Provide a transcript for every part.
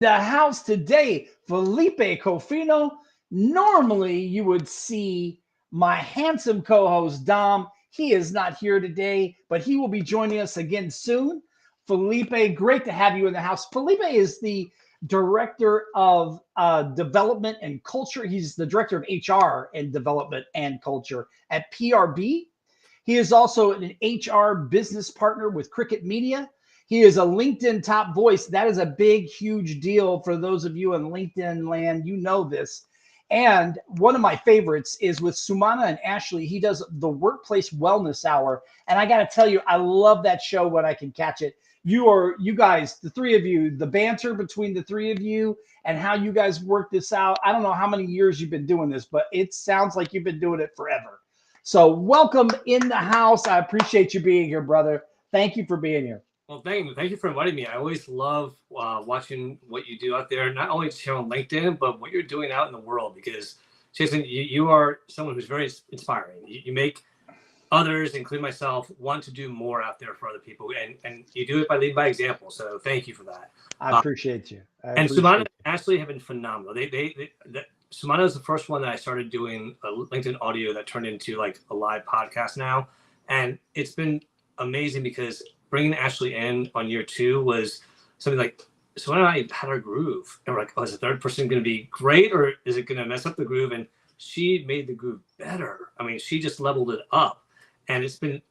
The house today, Felipe Cofino. Normally, you would see my handsome co host, Dom. He is not here today, but he will be joining us again soon. Felipe, great to have you in the house. Felipe is the director of development and culture. He's the director of HR and development and culture at PRB. He is also an HR business partner with Cricket Media. He is a LinkedIn top voice. That is a big, huge deal for those of you in LinkedIn land. You know this. And one of my favorites is with Sumana and Ashley. He does the Workplace Wellness Hour. And I got to tell you, I love that show when I can catch it. You guys, the three of you, the banter between the three of you and how you guys work this out. I don't know how many years you've been doing this, but it sounds like you've been doing it forever. So welcome in the house. I appreciate you being here, brother. Thank you for being here. Well, thank you for inviting me. I always love watching what you do out there, not only here on LinkedIn, but what you're doing out in the world. Because, Jason, you are someone who's very inspiring. You make others, including myself, want to do more out there for other people, and you do it by leading by example. So, thank you for that. I appreciate you. And Sumana and Ashley have been phenomenal. Sumana is the first one that I started doing a LinkedIn audio that turned into like a live podcast now, and it's been amazing because bringing Ashley in on year 2 was something like, so when I had our groove, and we're like, oh, is the third person going to be great or is it going to mess up the groove? And she made the groove better. I mean, she just leveled it up and it's been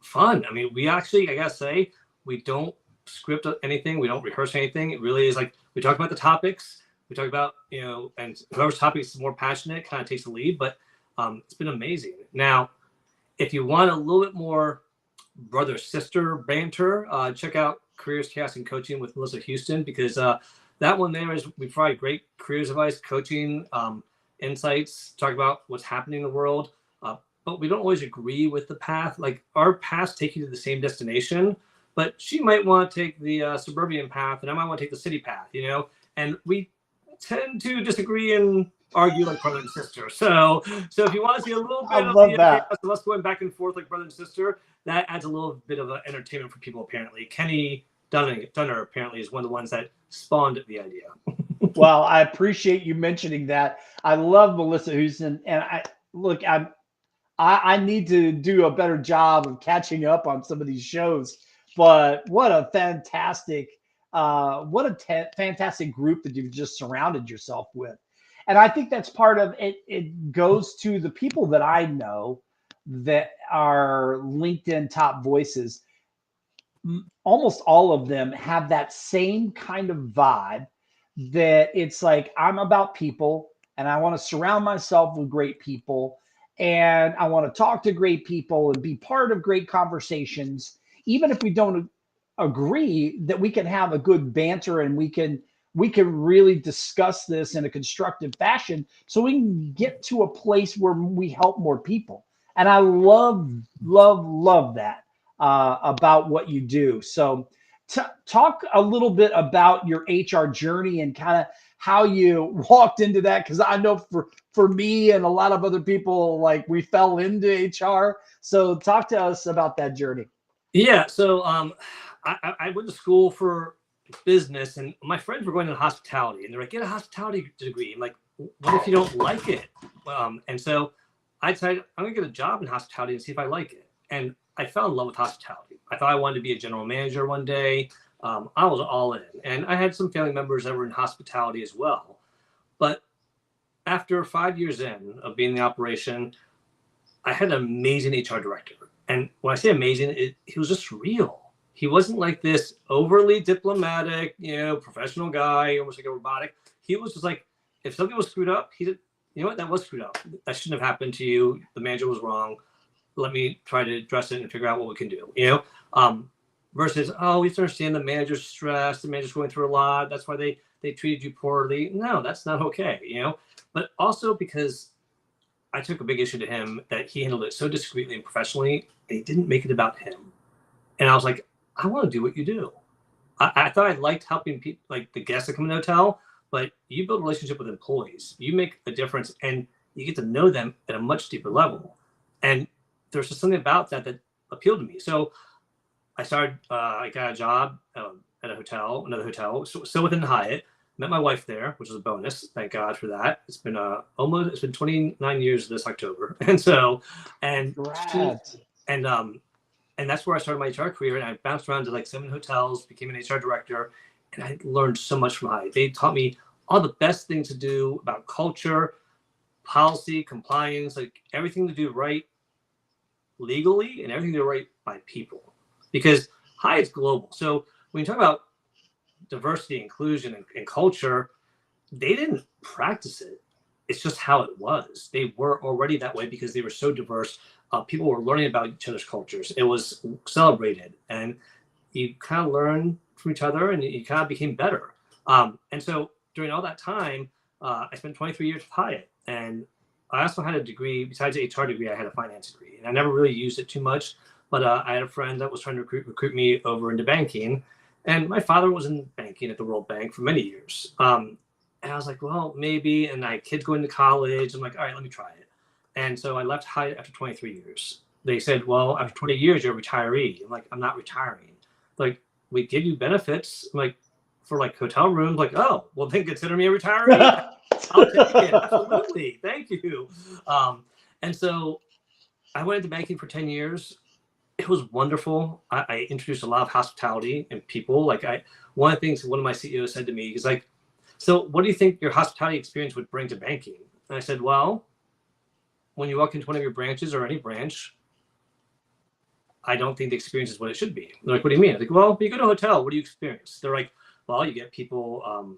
fun. I mean, we actually, I got to say, we don't script anything. We don't rehearse anything. It really is like, we talk about the topics, we talk about, and whoever's topic is more passionate kind of takes the lead, but it's been amazing. Now, if you want a little bit more brother sister banter, check out Careers Chaos and Coaching with Melissa Houston, because that one there is, we provide great careers advice, coaching, insights, talk about what's happening in the world, but we don't always agree with the path. Like our paths take you to the same destination, but she might want to take the suburban path and I might want to take the city path, and we tend to disagree and argue like brother and sister. So if you want to see a little bit of the us going back and forth like brother and sister, that adds a little bit of entertainment for people. Apparently, Kenny Dunner apparently is one of the ones that spawned the idea. Well, I appreciate you mentioning that. I love Melissa Houston, and I need to do a better job of catching up on some of these shows. But what a fantastic fantastic group that you've just surrounded yourself with. And I think that's part of it. It goes to the people that I know that are LinkedIn top voices. Almost all of them have that same kind of vibe that it's like, I'm about people and I want to surround myself with great people and I want to talk to great people and be part of great conversations. Even if we don't agree, that we can have a good banter and we can really discuss this in a constructive fashion so we can get to a place where we help more people. And I love that about what you do. So talk a little bit about your HR journey and kind of how you walked into that. Because I know for me and a lot of other people, like we fell into HR. So talk to us about that journey. Yeah. So I went to school for business and my friends were going into hospitality and they're like, get a hospitality degree. I'm like, what if you don't like it? And so I decided I'm gonna get a job in hospitality and see if I like it. And I fell in love with hospitality. I thought I wanted to be a general manager one day. I was all in, and I had some family members that were in hospitality as well. But after 5 years in of being in the operation, I had an amazing HR director. And when I say amazing, he was just real. He wasn't like this overly diplomatic, professional guy, almost like a robotic. He was just like, if something was screwed up, he said, you know what, that was screwed up. That shouldn't have happened to you. The manager was wrong. Let me try to address it and figure out what we can do, versus, oh, we have to understand the manager's stressed, the manager's going through a lot. That's why they treated you poorly. No, that's not okay, But also because I took a big issue to him that he handled it so discreetly and professionally, and he didn't make it about him. And I was like, I want to do what you do. I thought I liked helping people, like the guests that come in the hotel, but you build a relationship with employees. You make a difference, and you get to know them at a much deeper level. And there's just something about that appealed to me. So I started, I got a job at another hotel, still within the Hyatt. Met my wife there, which was a bonus. Thank God for that. It's been 29 years this October, and so and she Congrats. and that's where I started my HR career. And I bounced around to like 7 hotels, became an HR director, and I learned so much from Hyatt. They taught me all the best things to do about culture, policy, compliance, like everything to do right legally and everything to do right by people. Because Hyatt's global, so when you talk about diversity, inclusion, and culture, they didn't practice it. It's just how it was. They were already that way because they were so diverse. People were learning about each other's cultures. It was celebrated, and you kind of learn from each other, and you kind of became better. And so during all that time, I spent 23 years with Hyatt, and I also had a degree. Besides the HR degree, I had a finance degree, and I never really used it too much. But I had a friend that was trying to recruit me over into banking. And my father was in banking at the World Bank for many years. And I was like, well, maybe. And I had kids going to college. I'm like, all right, let me try it. And so I left Hyatt after 23 years. They said, well, after 20 years, you're a retiree. I'm like, I'm not retiring. Like, we give you benefits, like for like hotel rooms. Like, oh, well, then consider me a retiree. I'll take it. Absolutely. Thank you. And so I went into banking for 10 years. It was wonderful. I introduced a lot of hospitality and people. One of the things one of my CEOs said to me is like, so what do you think your hospitality experience would bring to banking? And I said, well, when you walk into one of your branches or any branch, I don't think the experience is what it should be. They're like, what do you mean? I'm like, well, you go to a hotel, what do you experience? They're like, well, you get people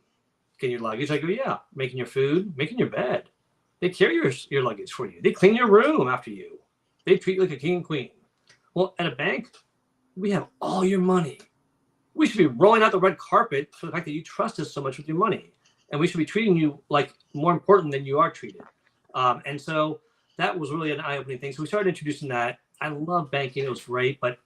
getting your luggage. I go, yeah, making your food, making your bed. They carry your luggage for you. They clean your room after you. They treat you like a king and queen. Well, at a bank, we have all your money. We should be rolling out the red carpet for the fact that you trust us so much with your money. And we should be treating you like more important than you are treated. And so that was really an eye-opening thing. So we started introducing that. I love banking. It was great. But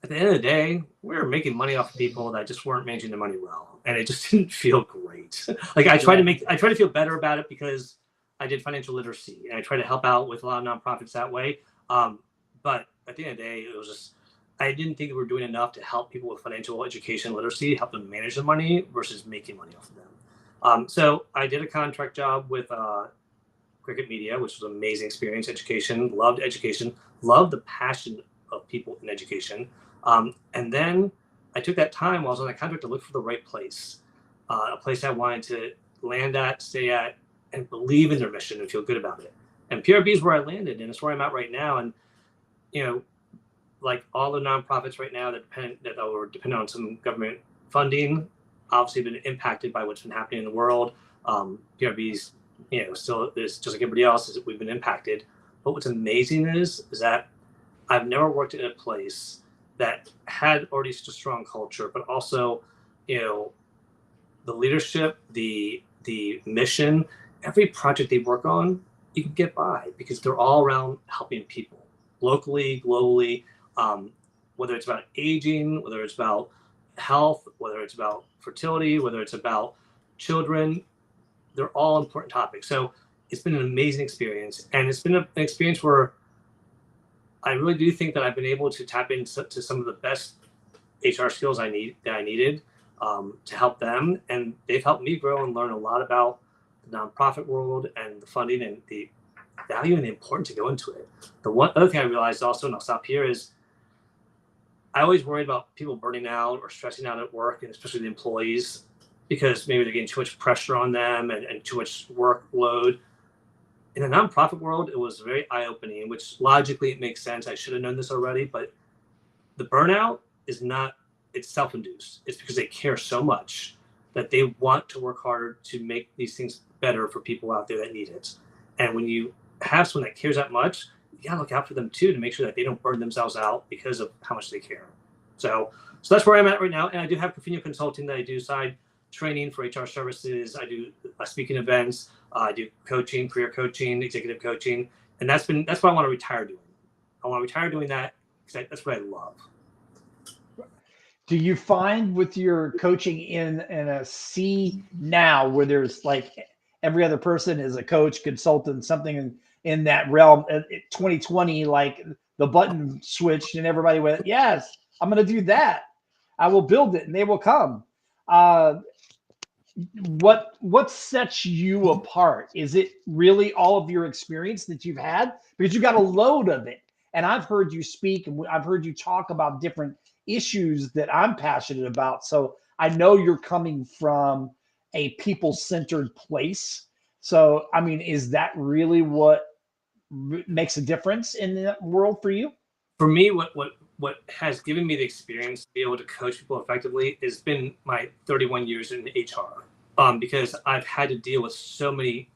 at the end of the day, we were making money off of people that just weren't managing their money well. And it just didn't feel great. Like I try to feel better about it because I did financial literacy. And I try to help out with a lot of nonprofits that way. But at the end of the day, it was just, I didn't think we were doing enough to help people with financial education literacy, help them manage their money versus making money off of them. So I did a contract job with Cricket Media, which was an amazing experience, education, loved the passion of people in education. And then I took that time while I was on that contract to look for the right place, a place I wanted to land at, stay at, and believe in their mission and feel good about it. And PRB is where I landed, and it's where I'm at right now. And you know, like all the nonprofits right now that are dependent on some government funding, obviously been impacted by what's been happening in the world. PRB's, still is just like everybody else. We've been impacted. But what's amazing is that I've never worked in a place that had already such a strong culture, but also, the leadership, the mission, every project they work on, you can get by because they're all around helping people. Locally, globally, whether it's about aging, whether it's about health, whether it's about fertility, whether it's about children, they're all important topics. So it's been an amazing experience. And it's been an experience where I really do think that I've been able to tap into some of the best HR skills I needed to help them. And they've helped me grow and learn a lot about the nonprofit world and the funding and the value and the importance to go into it. The one other thing I realized also, and I'll stop here, is I always worried about people burning out or stressing out at work, and especially the employees, because maybe they're getting too much pressure on them and too much workload. In the nonprofit world, it was very eye-opening, which logically it makes sense. I should have known this already, but the burnout is not, it's self-induced. It's because they care so much that they want to work harder to make these things better for people out there that need it. And when you have someone that cares that much, you gotta look out for them too to make sure that they don't burn themselves out because of how much they care. So that's where I'm at right now. And I do have Profino Consulting that I do side training for HR services. I do speaking events. I do coaching, career coaching, executive coaching, and that's what I want to retire doing. I want to retire doing that because that's what I love. Do you find with your coaching in a C now where there's like every other person is a coach, consultant, something in that realm, 2020, like the button switched and everybody went, yes, I'm going to do that. I will build it and they will come. what sets you apart? Is it really all of your experience that you've had? Because you got a load of it. And I've heard you speak and I've heard you talk about different issues that I'm passionate about. So I know you're coming from a people-centered place. So, I mean, is that really what makes a difference in the world for you? For me, what has given me the experience to be able to coach people effectively has been my 31 years in HR. Because I've had to deal with so many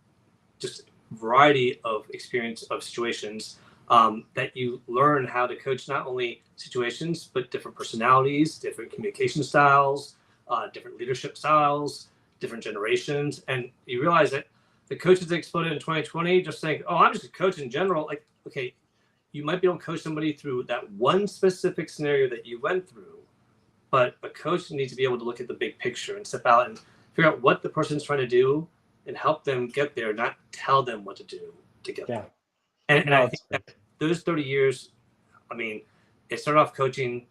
just variety of experience of situations, that you learn how to coach not only situations but different personalities, different communication styles, different leadership styles, different generations, and you realize that the coaches that exploded in 2020 just think, oh, I'm just a coach in general. Like, okay, you might be able to coach somebody through that one specific scenario that you went through, but a coach needs to be able to look at the big picture and step out and figure out what the person's trying to do and help them get there, not tell them what to do to get Yeah. there. And No, I it's think that those 30 years, I mean, it started off coaching,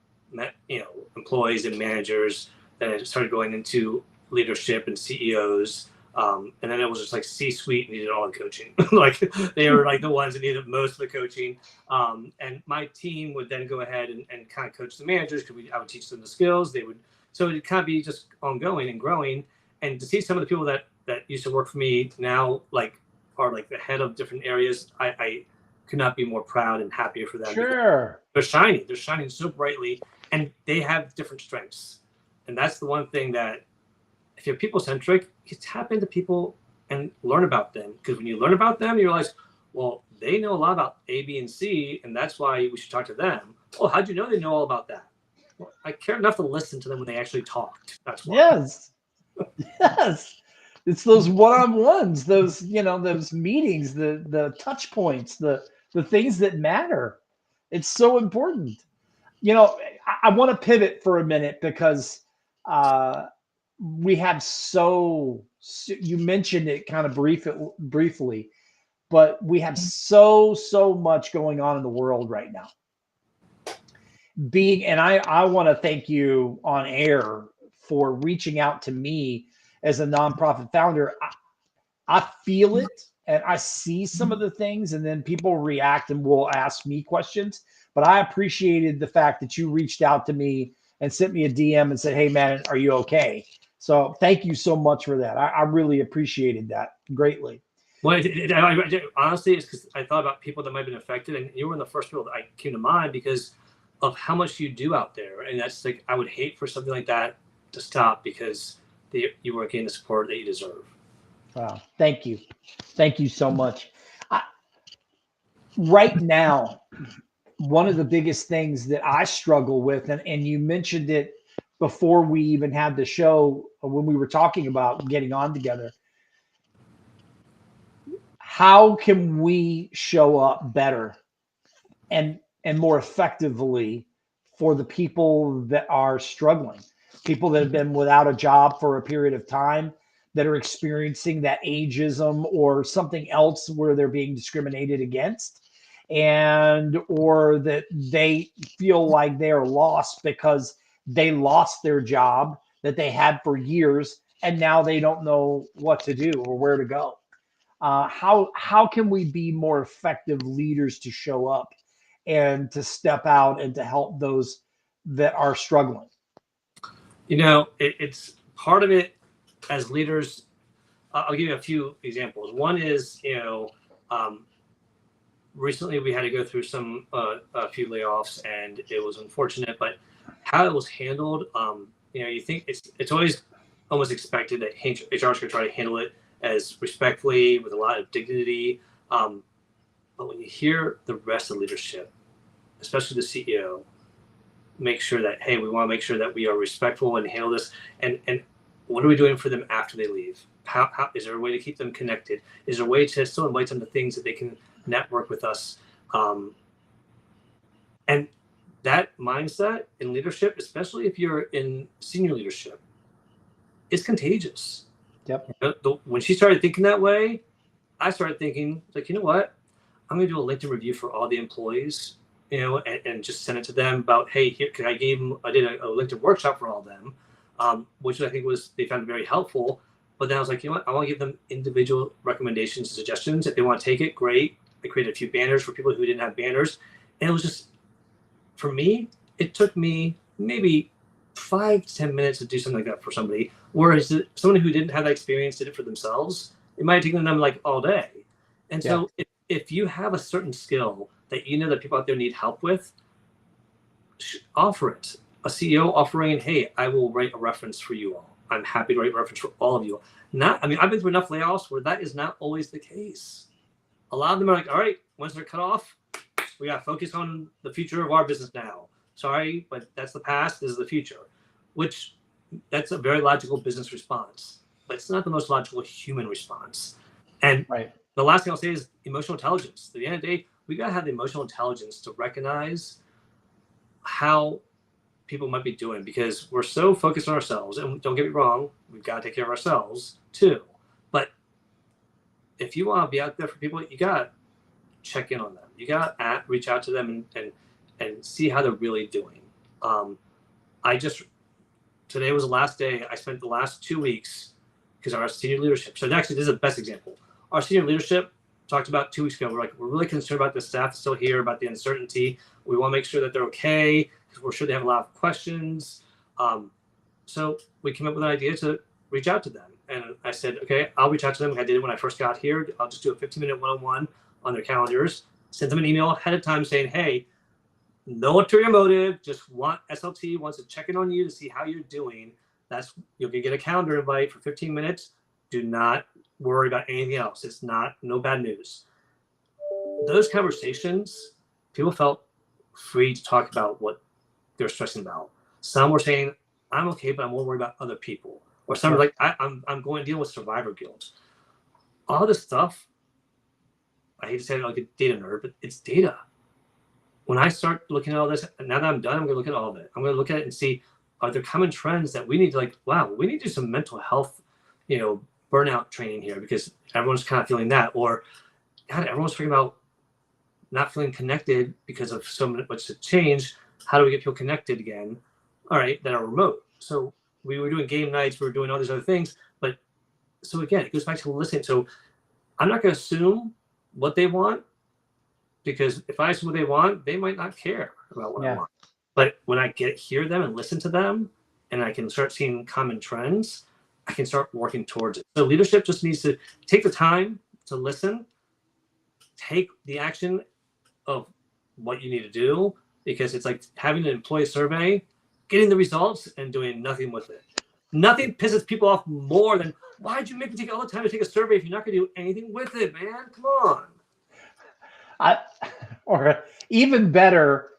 employees and managers. Then it started going into leadership and CEOs. And then it was just like C-suite needed all the coaching. Like they were like the ones that needed most of the coaching. And my team would then go ahead and kind of coach the managers because I would teach them the skills. So it kind of be just ongoing and growing. And to see some of the people that used to work for me now, like are like the head of different areas, I could not be more proud and happier for them. sure. They're shining so brightly, and they have different strengths. And that's the one thing that if you're people centric, you tap into people and learn about them. Because when you learn about them, you realize, well, they know a lot about A, B, and C, and that's why we should talk to them. Oh, how'd you know they know all about that? Well, I care enough to listen to them when they actually talked. That's why. Yes. Yes. It's those one-on-ones, those meetings, the touch points, the things that matter. It's so important. I want to pivot for a minute because uh, we have you mentioned it kind of briefly, but we have so much going on in the world right now. And I want to thank you on air for reaching out to me as a nonprofit founder. I feel it and I see some of the things, and then people react and will ask me questions. But I appreciated the fact that you reached out to me and sent me a DM and said, "Hey, man, are you okay?" So thank you so much for that. I really appreciated that greatly. Well, honestly, it's because I thought about people that might have been affected, and you were the first people that I came to mind because of how much you do out there. And that's like, I would hate for something like that to stop because you weren't getting the support that you deserve. Wow. Thank you. Thank you so much. Right now, one of the biggest things that I struggle with, and you mentioned it before we even had the show when we were talking about getting on together. How can we show up better and more effectively for the people that are struggling, people that have been without a job for a period of time, that are experiencing that ageism or something else where they're being discriminated against, and or that they feel like they're lost because they lost their job that they had for years and now they don't know what to do or where to go. How can we be more effective leaders to show up and to step out and to help those that are struggling? It's part of it as leaders. I'll give you a few examples. One is, recently we had to go through a few layoffs, and it was unfortunate, but how it was handled, you think it's always almost expected that HR is going to try to handle it as respectfully with a lot of dignity. But when you hear the rest of leadership, especially the CEO, make sure that, hey, we want to make sure that we are respectful and handle this. And what are we doing for them after they leave? How is there a way to keep them connected? Is there a way to still invite them to things that they can network with us? And that mindset in leadership, especially if you're in senior leadership, is contagious. Yep. When she started thinking that way, I started thinking, like, you know what? I'm going to do a LinkedIn review for all the employees, and just send it to them about, hey, here, I did a LinkedIn workshop for all of them, which I think they found very helpful. But then I was like, you know what? I want to give them individual recommendations and suggestions. If they want to take it, great. I created a few banners for people who didn't have banners. And it was just, for me, it took me maybe 5 to 10 minutes to do something like that for somebody. Whereas someone who didn't have that experience did it for themselves, it might have taken them like all day. And so if you have a certain skill that you know that people out there need help with, offer it. A CEO offering, hey, I will write a reference for you all. I'm happy to write a reference for all of you. I mean, I've been through enough layoffs where that is not always the case. A lot of them are like, all right, once they're cut off, we got to focus on the future of our business now. Sorry, but that's the past. This is the future, which that's a very logical business response, but it's not the most logical human response. And the last thing I'll say is emotional intelligence. At the end of the day, we got to have the emotional intelligence to recognize how people might be doing, because we're so focused on ourselves. And don't get me wrong, we've got to take care of ourselves too. But if you want to be out there for people, you got to check in on them. You got to reach out to them and see how they're really doing. Today was the last day. I spent the last 2 weeks, because our senior leadership. So actually, this is the best example. Our senior leadership talked about 2 weeks ago. We're really concerned about the staff still here, about the uncertainty. We want to make sure that they're okay, because we're sure they have a lot of questions. So we came up with an idea to reach out to them. And I said, okay, I'll reach out to them. I did it when I first got here. I'll just do a 15-minute one-on-one on their calendars. Send them an email ahead of time saying, hey, no ulterior motive, just want SLT wants to check in on you to see how you're doing. You'll get a calendar invite for 15 minutes. Do not worry about anything else. It's no bad news. Those conversations, people felt free to talk about what they're stressing about. Some were saying, I'm okay, but I'm more worried about other people. Or some were like, I'm going to deal with survivor guilt. All this stuff, I hate to say it like a data nerd, but it's data. When I start looking at all this, now that I'm done, I'm going to look at all of it. I'm going to look at it and see, are there common trends that we need to we need to do some mental health, burnout training here, because everyone's kind of feeling that. Or, God, everyone's talking about not feeling connected because of so much change. How do we get people connected again? All right, that are remote. So we were doing game nights, we were doing all these other things. But so again, it goes back to listening. So I'm not going to assume what they want, because if I assume what they want, they might not care about what I want. But when I hear them and listen to them, and I can start seeing common trends, I can start working towards it. So leadership just needs to take the time to listen, take the action of what you need to do, because it's like having an employee survey, getting the results and doing nothing with it. Nothing pisses people off more than, why'd you make me take all the time to take a survey if you're not going to do anything with it, man? Come on. Or even better,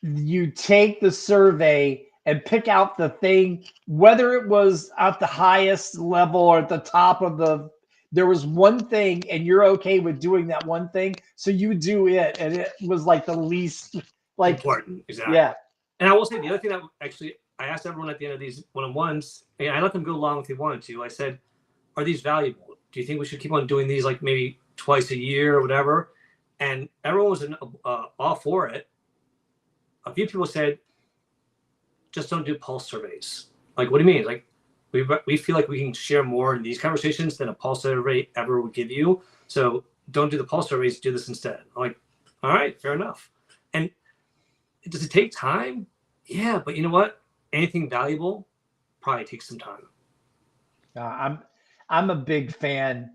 you take the survey and pick out the thing, whether it was at the highest level or at the top of there was one thing and you're okay with doing that one thing. So you do it. And it was like the least important. Exactly. Yeah. And I will say the other thing that actually I asked everyone at the end of these one-on-ones, and I let them go along if they wanted to. I said, are these valuable? Do you think we should keep on doing these maybe twice a year or whatever? And everyone was all for it. A few people said, just don't do pulse surveys. Like, what do you mean? We feel like we can share more in these conversations than a pulse survey ever would give you. So don't do the pulse surveys, do this instead. I'm like, all right, fair enough. And does it take time? Yeah, but you know what? Anything valuable probably takes some time. I'm a big fan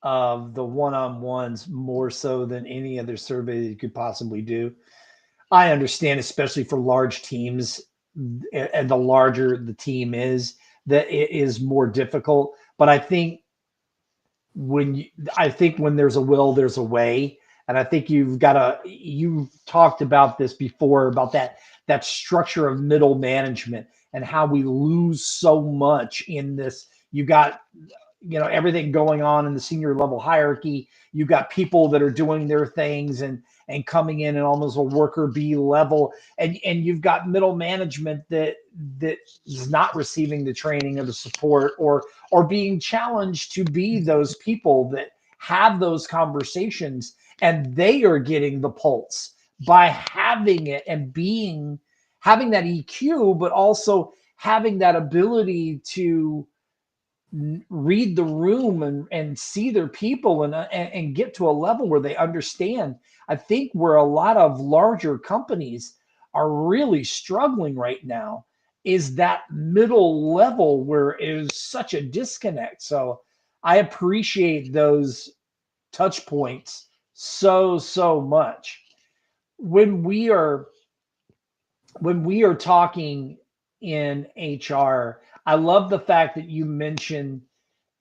of the one-on-ones more so than any other survey that you could possibly do. I understand, especially for large teams, and the larger the team is, that it is more difficult. But I think when there's a will, there's a way. And I think you've talked about this before, about that structure of middle management and how we lose so much in this. You got everything going on in the senior level hierarchy. You've got people that are doing their things and coming in at almost a worker bee level. And you've got middle management that is not receiving the training or the support or being challenged to be those people that have those conversations, and they are getting the pulse by having it and having that EQ, but also having that ability to read the room and see their people and get to a level where they understand. I think where a lot of larger companies are really struggling right now is that middle level where it is such a disconnect. So I appreciate those touch points so much. When we are talking in HR, I love the fact that you mentioned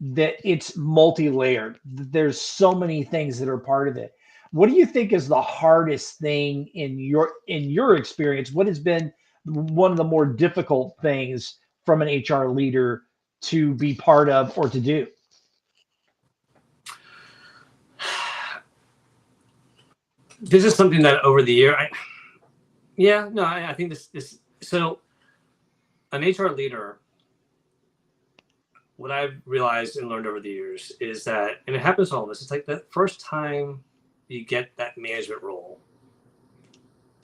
that it's multi-layered. There's so many things that are part of it. What do you think is the hardest thing in your experience? What has been one of the more difficult things from an HR leader to be part of or to do? This is something that over the year, I think this. So, an HR leader, what I've realized and learned over the years is that, and it happens to all of us, it's like the first time you get that management role,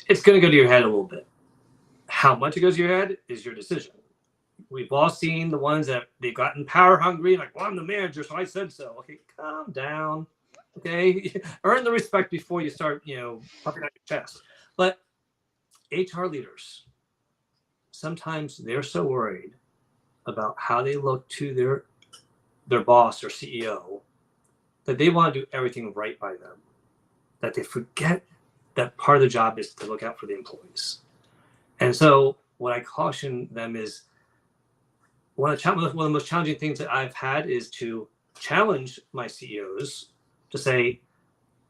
it's going to go to your head a little bit. How much it goes to your head is your decision. We've all seen the ones that they've gotten power hungry, like, well, I'm the manager, so I said so. Okay, calm down. Okay, earn the respect before you start, puffing out your chest. But HR leaders, sometimes they're so worried about how they look to their boss or CEO that they want to do everything right by them, that they forget that part of the job is to look out for the employees. And so what I caution them is one of the most challenging things that I've had is to challenge my CEOs to say,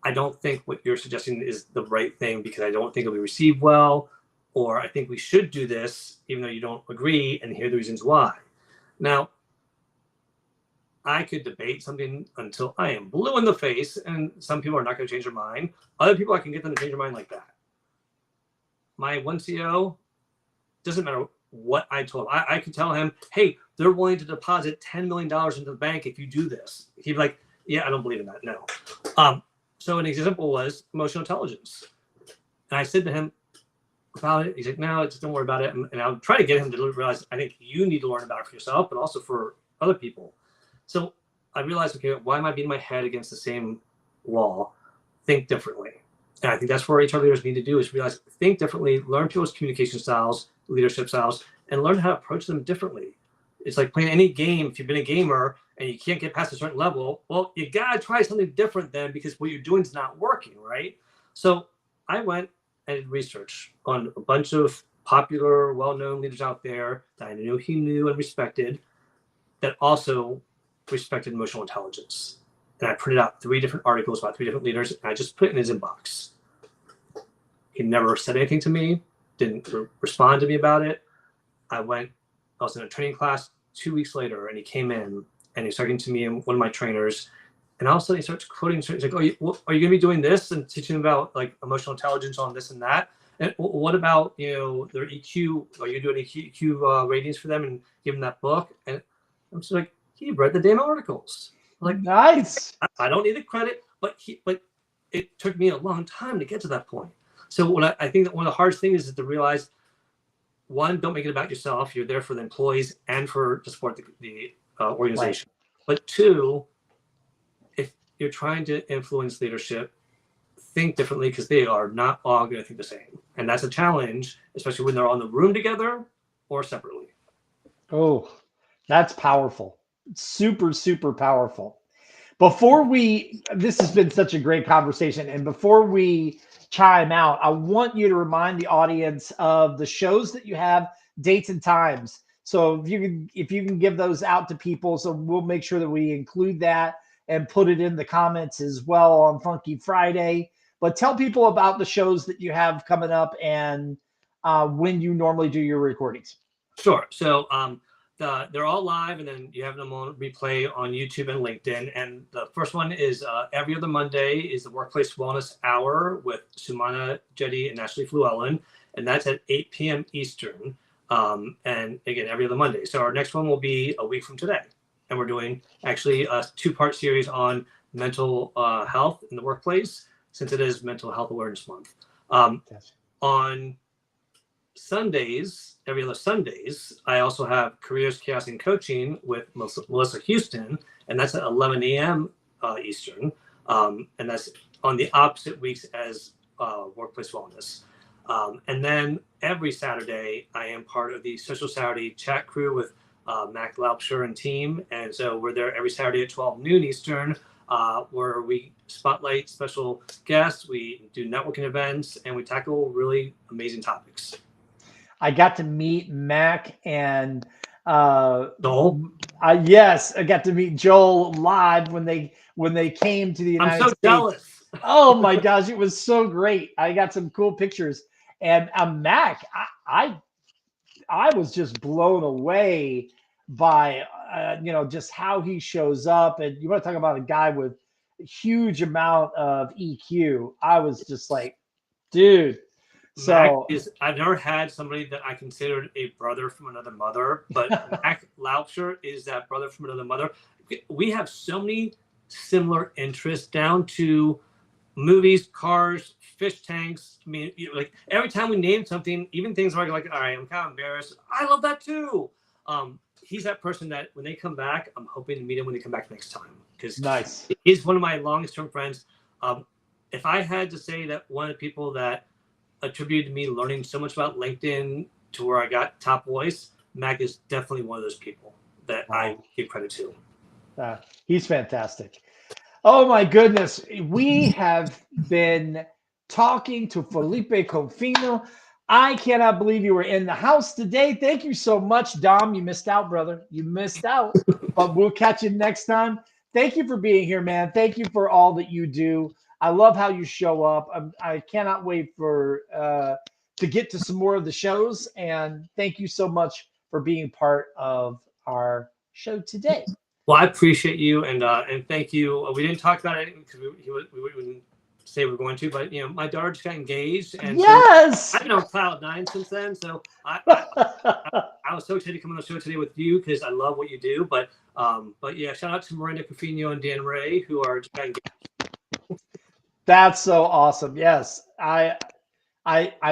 I don't think what you're suggesting is the right thing because I don't think it'll be received well, or I think we should do this even though you don't agree, and here are the reasons why. Now, I could debate something until I am blue in the face, and some people are not going to change their mind. Other people, I can get them to change their mind like that. My one CEO, doesn't matter what I told him. I could tell him, hey, they're willing to deposit $10 million into the bank if you do this. He'd be like, yeah, I don't believe in that, no. So an example was emotional intelligence. And I said to him about it. He's like, no, just don't worry about it. And I'll try to get him to realize, I think you need to learn about it for yourself, but also for other people. So I realized, okay, why am I beating my head against the same wall? Think differently. And I think that's where HR leaders need to do is realize, think differently, learn people's communication styles, leadership styles, and learn how to approach them differently. It's like playing any game. If you've been a gamer and you can't get past a certain level, well, you got to try something different then because what you're doing is not working, right? So I went and did research on a bunch of popular, well-known leaders out there that I knew he knew and respected that also respected emotional intelligence. And I printed out 3 different articles about 3 different leaders, and I just put it in his inbox. He never said anything to me, didn't respond to me about it. I was in a training class 2 weeks later, and he came in, and he was talking to me and one of my trainers, and all of a sudden he starts quoting, he's like, are you going to be doing this and teaching about like emotional intelligence on this and that? And what about, their EQ? Are you doing EQ ratings for them and give them that book? And I'm just like, he read the damn articles. Like, nice. I don't need the credit, but it took me a long time to get to that point. So what I think that one of the hardest things is to realize, one, don't make it about yourself. You're there for the employees and to support the organization. Right. But 2, if you're trying to influence leadership, think differently because they are not all going to think the same. And that's a challenge, especially when they're on the room together or separately. Oh, that's powerful. Super powerful. This has been such a great conversation. And before we chime out, I want you to remind the audience of the shows that you have, dates and times. So if you can give those out to people, so we'll make sure that we include that and put it in the comments as well on Funky Friday. But tell people about the shows that you have coming up and when you normally do your recordings. Sure. So they're all live, and then you have them on replay on YouTube and LinkedIn. And the first one is every other Monday is the Workplace Wellness Hour with Sumana Jetty and Ashley Fluellen, and that's at 8 p.m. Eastern. And again, every other Monday. So our next one will be a week from today, and we're doing actually a 2-part series on mental health in the workplace, since it is Mental Health Awareness Month. Yes. On Sundays, every other Sundays, I also have Careers, Chaos, and Coaching with Melissa Houston, and that's at 11 a.m. Eastern. And that's on the opposite weeks as Workplace Wellness. And then every Saturday, I am part of the Social Saturday chat crew with Mac Laupsher and team. And so we're there every Saturday at 12 noon Eastern, where we spotlight special guests, we do networking events, and we tackle really amazing topics. I got to meet Mac and Joel? yes, I got to meet Joel live when they came to the United I'm so States. jealous. Oh my gosh, it was so great. I got some cool pictures. And Mac, I was just blown away by just how he shows up. And you want to talk about a guy with a huge amount of EQ. I was just like, dude. So I've never had somebody that I considered a brother from another mother, but Mac Laupsher is that brother from another mother. We have so many similar interests, down to movies, cars, fish tanks. I mean, like every time we name something, even things like, all right, I'm kind of embarrassed. I love that too. He's that person that when they come back, I'm hoping to meet him when they come back next time, because nice. He's one of my longest term friends. If I had to say that one of the people that attributed to me learning so much about LinkedIn to where I got top voice, Mac is definitely one of those people that I give credit to. He's fantastic. Oh my goodness. We have been talking to Felipe Confino. I cannot believe you were in the house today. Thank you so much, Dom. You missed out, brother. You missed out, but we'll catch you next time. Thank you for being here, man. Thank you for all that you do. I love how you show up. I cannot wait for to get to some more of the shows. And thank you so much for being part of our show today. Well, I appreciate you, and thank you. We didn't talk about it because we wouldn't say we're going to, but my daughter just got engaged, and yes, I've been on cloud 9 since then. So I was so excited to come on the show today with you because I love what you do. But yeah, shout out to Miranda Cofino and Dan Ray, who are just got engaged. That's so awesome. Yes, I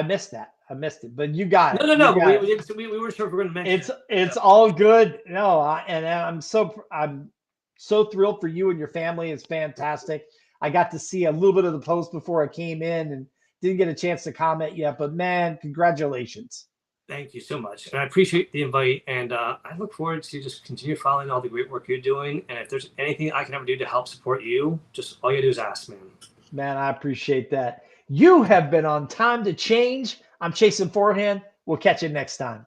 missed that. I missed it, but you got it. No. But we weren't sure if we were going to mention it's all good. No, and I'm so thrilled for you and your family. It's fantastic. I got to see a little bit of the post before I came in and didn't get a chance to comment yet, but man, congratulations. Thank you so much. And I appreciate the invite. And I look forward to just continue following all the great work you're doing. And if there's anything I can ever do to help support you, just all you do is ask, man. Man, I appreciate that. You have been on Time to Change. I'm Chasen Forehand. We'll catch you next time.